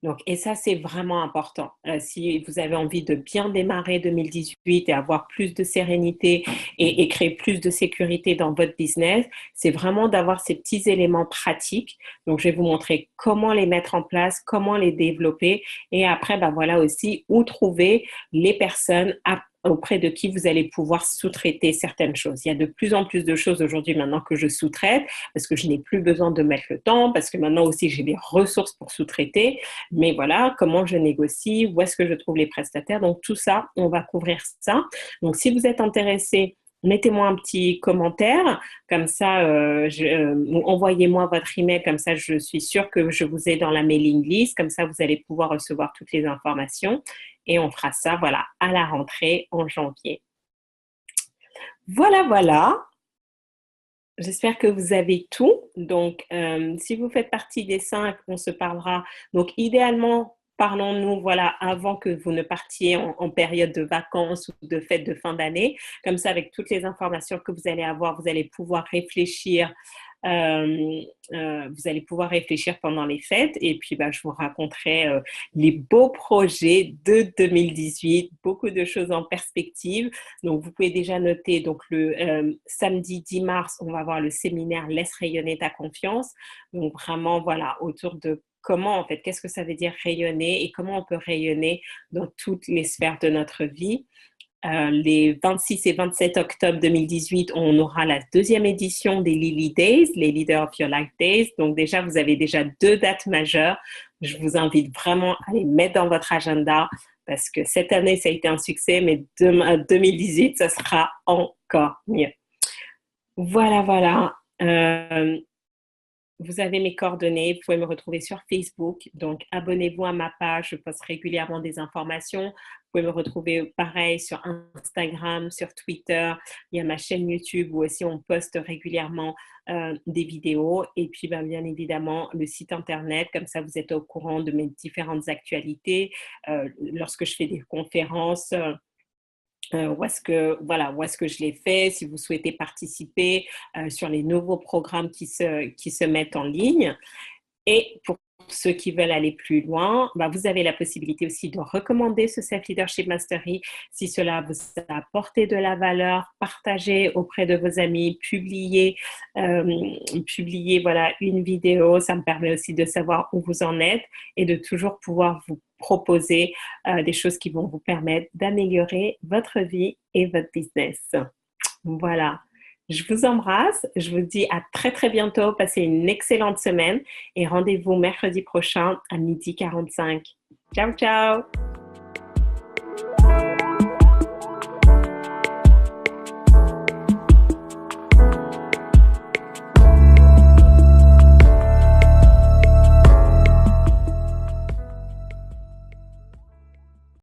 Donc, et ça, c'est vraiment important. Si vous avez envie de bien démarrer 2018 et avoir plus de sérénité et créer plus de sécurité dans votre business, c'est vraiment d'avoir ces petits éléments pratiques. Donc, je vais vous montrer comment les mettre en place, comment les développer et après, ben voilà aussi où trouver les personnes auprès de qui vous allez pouvoir sous-traiter certaines choses. Il y a de plus en plus de choses aujourd'hui maintenant que je sous-traite parce que je n'ai plus besoin de mettre le temps, parce que maintenant aussi j'ai des ressources pour sous-traiter. Mais voilà, comment je négocie, où est-ce que je trouve les prestataires. Donc tout ça, on va couvrir ça. Donc si vous êtes intéressé, mettez-moi un petit commentaire, comme ça, envoyez-moi votre email, comme ça je suis sûre que je vous ai dans la mailing list, comme ça vous allez pouvoir recevoir toutes les informations et on fera ça, voilà, à la rentrée en janvier. Voilà, voilà. J'espère que vous avez tout. Donc, si vous faites partie des 5, on se parlera. Donc, idéalement, parlons-nous, voilà, avant que vous ne partiez en période de vacances ou de fête de fin d'année. Comme ça, avec toutes les informations que vous allez avoir, vous allez pouvoir réfléchir. Vous allez pouvoir réfléchir pendant les fêtes et puis je vous raconterai les beaux projets de 2018, beaucoup de choses en perspective. Donc, vous pouvez déjà noter, donc le samedi 10 mars, on va avoir le séminaire Laisse rayonner ta confiance. Donc, vraiment, voilà, autour de comment, en fait, qu'est-ce que ça veut dire rayonner et comment on peut rayonner dans toutes les sphères de notre vie. Les 26 et 27 octobre 2018, on aura la deuxième édition des Lily Days, les Leader of Your Life Days. Donc déjà, vous avez déjà 2 dates majeures. Je vous invite vraiment à les mettre dans votre agenda parce que cette année, ça a été un succès, mais 2018, ça sera encore mieux. Voilà, voilà. Vous avez mes coordonnées, vous pouvez me retrouver sur Facebook. Donc, abonnez-vous à ma page, je poste régulièrement des informations. Vous pouvez me retrouver pareil sur Instagram, sur Twitter. Il y a ma chaîne YouTube où aussi on poste régulièrement des vidéos. Et puis, bien évidemment, le site Internet. Comme ça, vous êtes au courant de mes différentes actualités. Lorsque je fais des conférences, où est-ce que je l'ai fait, si vous souhaitez participer sur les nouveaux programmes qui se mettent en ligne. Et pour ceux qui veulent aller plus loin, vous avez la possibilité aussi de recommander ce Self-Leadership Mastery si cela vous a apporté de la valeur, partagez auprès de vos amis, publiez voilà, une vidéo. Ça me permet aussi de savoir où vous en êtes et de toujours pouvoir vous proposer des choses qui vont vous permettre d'améliorer votre vie et votre business. Voilà. Je vous embrasse, je vous dis à très très bientôt, passez une excellente semaine et rendez-vous mercredi prochain à 12h45. Ciao, ciao!